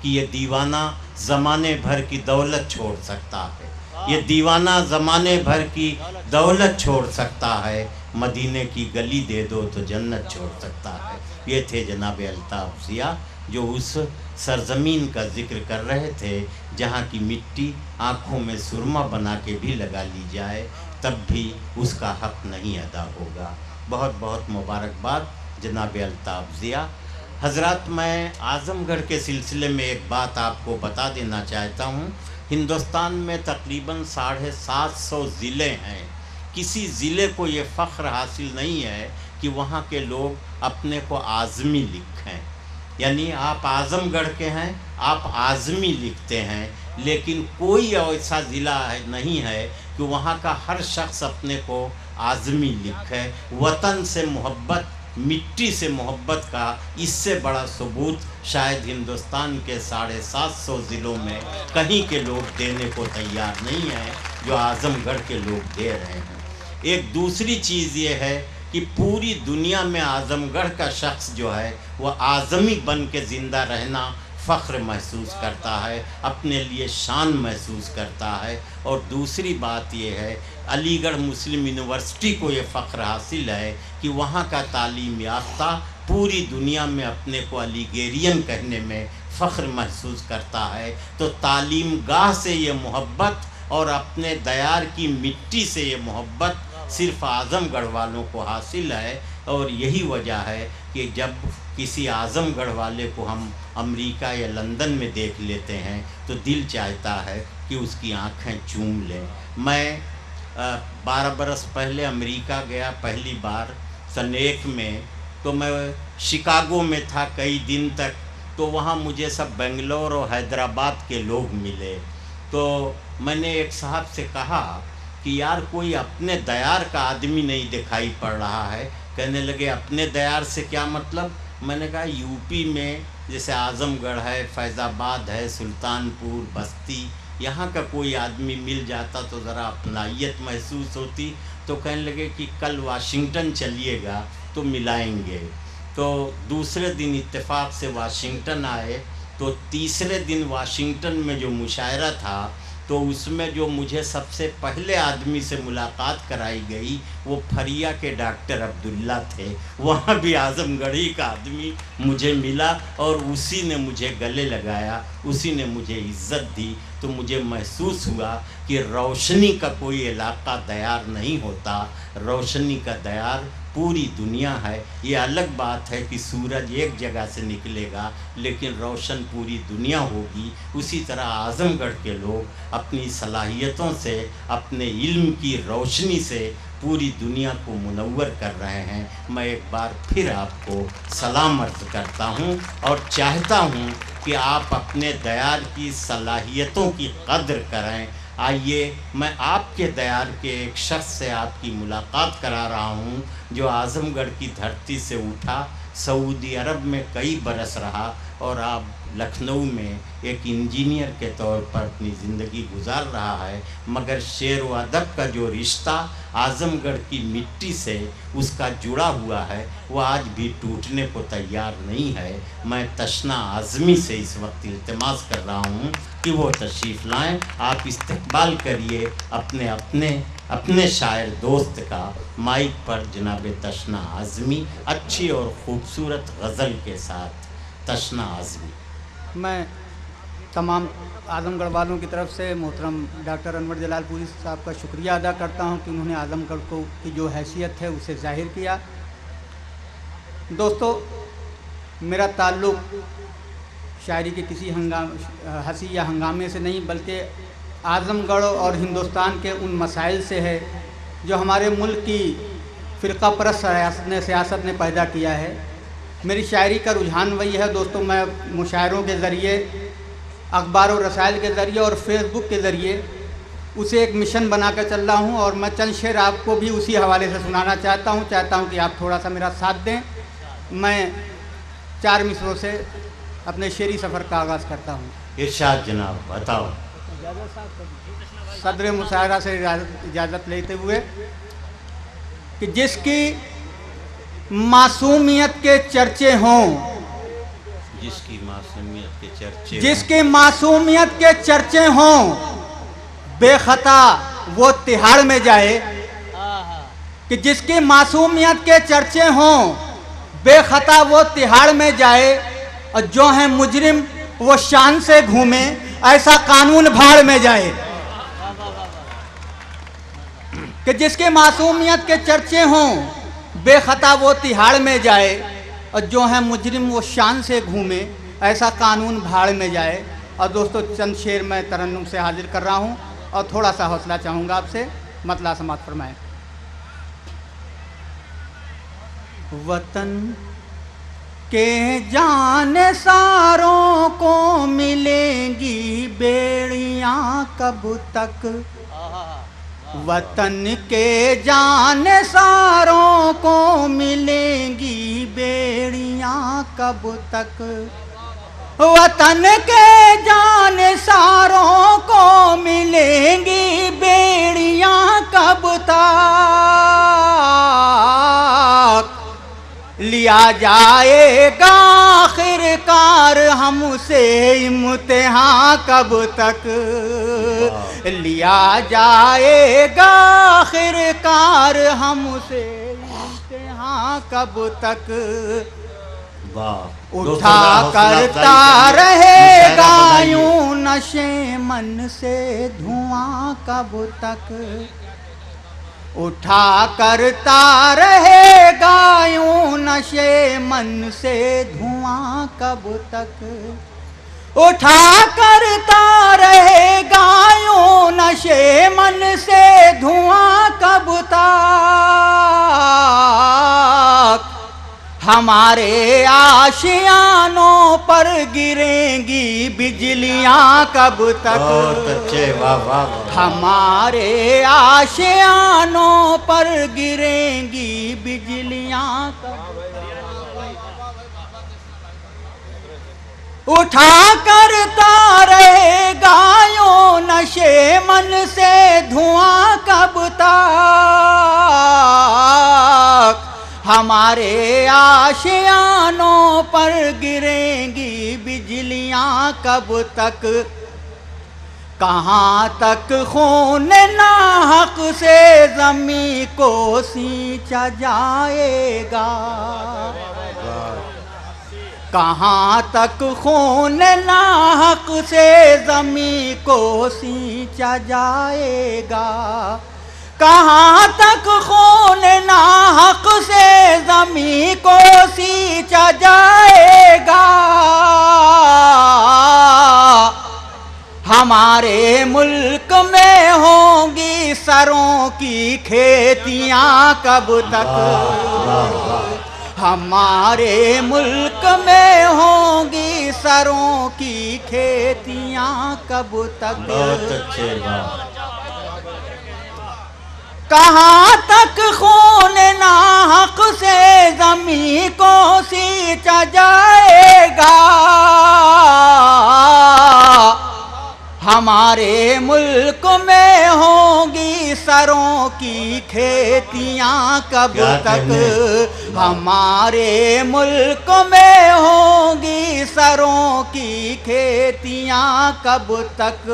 کہ یہ دیوانہ زمانے بھر کی دولت چھوڑ سکتا ہے، یہ دیوانہ زمانے بھر کی دولت چھوڑ سکتا ہے، مدینے کی گلی دے دو تو جنت چھوڑ سکتا ہے۔ یہ تھے جناب الطاف ضیاء جو اس سرزمین کا ذکر کر رہے تھے جہاں کی مٹی آنکھوں میں سرما بنا کے بھی لگا لی جائے تب بھی اس کا حق نہیں ادا ہوگا۔ بہت بہت مبارکباد جناب الطاف ضیاء حضرات۔ میں اعظم گڑھ کے سلسلے میں ایک بات آپ کو بتا دینا چاہتا ہوں۔ ہندوستان میں تقریباً 750 ضلع ہیں، کسی ضلع کو یہ فخر حاصل نہیں ہے کہ وہاں کے لوگ اپنے کو اعظمی لکھیں، یعنی آپ اعظم گڑھ کے ہیں، آپ اعظمی لکھتے ہیں، لیکن کوئی ایسا ضلع نہیں ہے کہ وہاں کا ہر شخص اپنے کو اعظمی لکھے۔ وطن سے محبت، مٹی سے محبت کا اس سے بڑا ثبوت شاید ہندوستان کے 750 ضلعوں میں کہیں کے لوگ دینے کو تیار نہیں ہیں جو اعظم گڑھ کے لوگ دے رہے ہیں۔ ایک دوسری چیز یہ ہے کہ پوری دنیا میں اعظم گڑھ کا شخص جو ہے وہ اعظمی بن کے زندہ رہنا فخر محسوس کرتا ہے، اپنے لیے شان محسوس کرتا ہے۔ اور دوسری بات یہ ہے علی گڑھ مسلم یونیورسٹی کو یہ فخر حاصل ہے کہ وہاں کا تعلیم یافتہ پوری دنیا میں اپنے کو علی گیرین کہنے میں فخر محسوس کرتا ہے۔ تو تعلیم گاہ سے یہ محبت اور اپنے دیار کی مٹی سے یہ محبت صرف اعظم گڑھ والوں کو حاصل ہے، اور یہی وجہ ہے کہ جب کسی اعظم گڑھ والے کو ہم امریکہ یا لندن میں دیکھ لیتے ہیں تو دل چاہتا ہے کہ اس کی آنکھیں چوم لیں۔ میں 12 برس پہلے امریکہ گیا پہلی بار سن 1 میں، تو میں شکاگو میں تھا کئی دن تک، تو وہاں مجھے سب بنگلور اور حیدرآباد کے لوگ ملے۔ تو میں نے ایک صاحب سے کہا کہ یار کوئی اپنے دیار کا آدمی نہیں دکھائی پڑ رہا ہے۔ کہنے لگے اپنے دیار سے کیا مطلب؟ میں نے کہا یو پی میں جیسے اعظم گڑھ ہے، فیض آباد ہے، سلطان پور، بستی، یہاں کا کوئی آدمی مل جاتا تو ذرا اپنائیت محسوس ہوتی۔ تو کہنے لگے کہ کل واشنگٹن چلیے گا تو ملائیں گے۔ تو دوسرے دن اتفاق سے واشنگٹن آئے، تو تیسرے دن واشنگٹن میں جو مشاعرہ تھا تو اس میں جو مجھے سب سے پہلے آدمی سے ملاقات کرائی گئی وہ پھریا کے ڈاکٹر عبداللہ تھے۔ وہاں بھی اعظم گڑھی کا آدمی مجھے ملا اور اسی نے مجھے گلے لگایا، اسی نے مجھے عزت دی۔ تو مجھے محسوس ہوا کہ روشنی کا کوئی علاقہ دیار نہیں ہوتا، روشنی کا دیار پوری دنیا ہے۔ یہ الگ بات ہے کہ سورج ایک جگہ سے نکلے گا لیکن روشن پوری دنیا ہوگی۔ اسی طرح اعظم گڑھ کے لوگ اپنی صلاحیتوں سے، اپنے علم کی روشنی سے پوری دنیا کو منور کر رہے ہیں۔ میں ایک بار پھر آپ کو سلام عرض کرتا ہوں اور چاہتا ہوں کہ آپ اپنے دیار کی صلاحیتوں کی قدر کریں۔ آئیے میں آپ کے دیار کے ایک شخص سے آپ کی ملاقات کرا رہا ہوں جو اعظم گڑھ کی دھرتی سے اٹھا، سعودی عرب میں کئی برس رہا اور آپ لکھنؤ میں ایک انجینئر کے طور پر اپنی زندگی گزار رہا ہے، مگر شعر و ادب کا جو رشتہ اعظم گڑھ کی مٹی سے اس کا جڑا ہوا ہے وہ آج بھی ٹوٹنے کو تیار نہیں ہے۔ میں تشنا اعظمی سے اس وقت التماس کر رہا ہوں کہ وہ تشریف لائیں، آپ استقبال کریے اپنے شاعر دوست کا۔ مائک پر جناب تشنا اعظمی اچھی اور خوبصورت غزل کے ساتھ۔ تشنا اعظمی۔ میں تمام اعظم گڑھ والوں کی طرف سے محترم ڈاکٹر انور جلال پوری صاحب کا شکریہ ادا کرتا ہوں کہ انہوں نے اعظم گڑھ کو کی جو حیثیت ہے اسے ظاہر کیا۔ دوستو، میرا تعلق شاعری کے کسی ہنسی یا ہنگامے سے نہیں بلکہ اعظم گڑھ اور ہندوستان کے ان مسائل سے ہے جو ہمارے ملک کی فرقہ پرست سیاست نے پیدا کیا ہے۔ میری شاعری کا رجحان وہی ہے دوستو، میں مشاعروں کے ذریعے، اخبار و رسائل کے ذریعے اور فیس بک کے ذریعے اسے ایک مشن بنا کر چل رہا ہوں، اور میں چند شعر آپ کو بھی اسی حوالے سے سنانا چاہتا ہوں کہ آپ تھوڑا سا میرا ساتھ دیں۔ میں 4 مصروں سے اپنے شعری سفر کا آغاز کرتا ہوں۔ ارشاد جناب، بتاؤ۔ صدر مشاعرہ سے اجازت لیتے ہوئے کہ جس کی معصومیت کے چرچے ہوں، جس کی معصومیت کے چرچے جس کی معصومیت کے چرچے ہوں بے خطا وہ تہاڑ میں جائے، کہ جس کی معصومیت کے چرچے ہوں بے خطا وہ تہاڑ میں جائے، اور جو ہیں مجرم وہ شان سے گھومے، ایسا قانون بھاڑ میں جائے۔ کہ جس کی معصومیت کے چرچے ہوں بے خطا وہ تہاڑ میں جائے، اور جو ہیں مجرم وہ شان سے گھومے، ایسا قانون بھاڑ میں جائے۔ اور دوستو چند شعر میں ترنم سے حاضر کر رہا ہوں، اور تھوڑا سا حوصلہ چاہوں گا آپ سے، مطلع سماعت فرمائیں۔ وطن کے جانثاروں کو ملیں گی بیڑیاں کب تک، وطن کے جانثاروں کو ملیں گی بیڑیاں کب تک، وطن کے جانثاروں کو ملیں گی بیڑیاں کب تک، لیا جائے گا آخر کار ہم سے امتحان کب تک، لیا جائے گا آخر کار ہم سے امتحان کب تک، اٹھا کرتا رہے گا یوں نشے من سے دھواں کب تک، اٹھا کرتا رہے گا یوں نشے من سے دھواں کب تک، اٹھا کرتا رہے گا یوں نشے من سے دھواں کب تک، ہمارے آشیانوں پر گریں گی بجلیاں کب تک، ہمارے آشیانوں پر گریں گی بجلیاں کب تک، اٹھا کرتا رہے گا یوں نشے من سے دھواں کب تک، ہمارے آشیانوں پر گریں گی بجلیاں کب تک، کہاں تک خون ناحق سے زمیں کو سینچا جائے گا، کہاں تک خون ناحق سے زمیں کو سینچا جائے گا، کہاں تک خون ناحق سے زمیں کو سینچا جائے گا، ہمارے ملک میں ہوں گی سروں کی کھیتیاں کب تک، ہمارے ملک میں ہوں گی سروں کی کھیتیاں کب تک، کہاں تک خون ناحق سے زمیں کو سینچا جائے گا، ہمارے ملک میں ہوں گی سروں کی کھیتیاں کب تک، ہمارے ملک میں ہوں گی سروں کی کھیتیاں کب تک،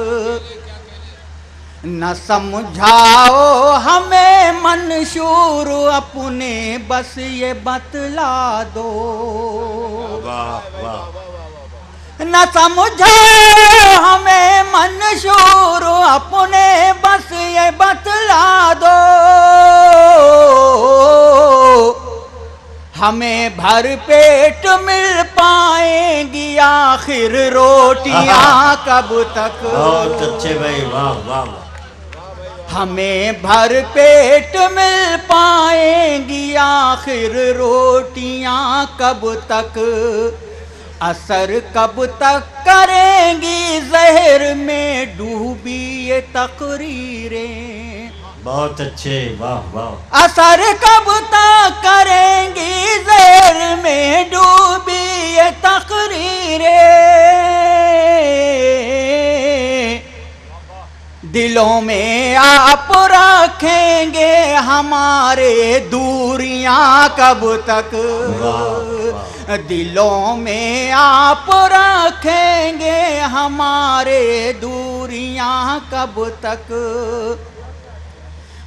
نہ سمجھاؤ ہمیں منشور اپنے بس یہ بتلا دو، نہ سمجھاؤ ہمیں منشور اپنے بس یہ بتلا دو، ہمیں بھر پیٹ مل پائیں گی آخر روٹیاں کب تک، بہت اچھے بھائی، واہ واہ، ہمیں بھر پیٹ مل پائیں گی آخر روٹیاں کب تک، اثر کب تک کریں گی زہر میں ڈوبی یہ تقریریں، بہت اچھے، واہ واہ، اثر کب تک کریں گی زہر میں ڈوبی یہ تقریریں، دلوں میں آپ رکھیں گے ہمارے دوریاں کب تک، دلوں میں آپ رکھیں گے ہمارے دوریاں کب تک؟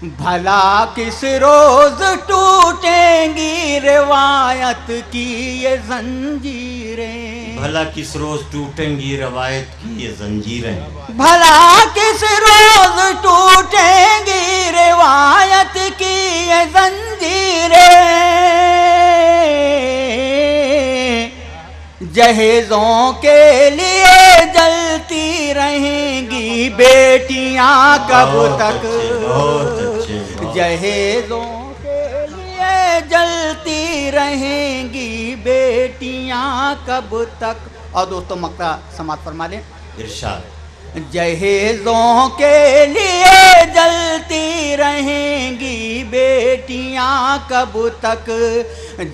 بھلا کس روز ٹوٹیں گی روایت کی یہ زنجیریں؟ بھلا کس روز ٹوٹیں گی روایت کی یہ زنجیریں؟ بھلا کس روز ٹوٹیں گی روایت کی یہ زنجیریں؟ جہیزوں کے لیے جلتی رہیں گی بیٹیاں کب تک؟ بہت اچھے جہیزوں کے لیے جلتی رہیں گی بیٹیاں کب تک؟ اور دوستوں مقطع سماعت فرما لیں۔ ارشاد۔ جہیزوں کے لیے جلتی رہیں گی بیٹیاں کب تک؟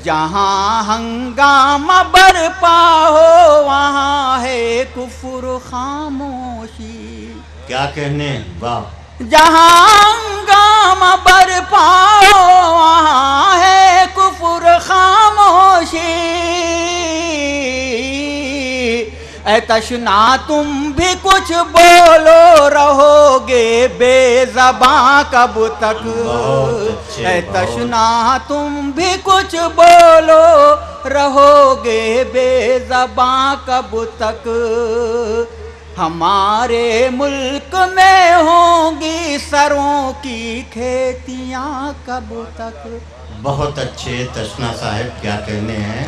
جہاں ہنگامہ برپا ہو وہاں ہے کفر خاموشی۔ کیا کہنے؟ واہ! جہاں ہنگامہ برپا ہو وہاں ہے کفر خاموشی۔ اے تشنا تم بھی کچھ بولو رہو گے بے زباں کب تک؟ اے تشنا تم بھی کچھ بولو رہو گے بے زباں کب تک؟ ہمارے ملک میں ہوں گی سروں کی کھیتیاں کب تک؟ بہت اچھے تشنا صاحب، کیا کہنے ہیں؟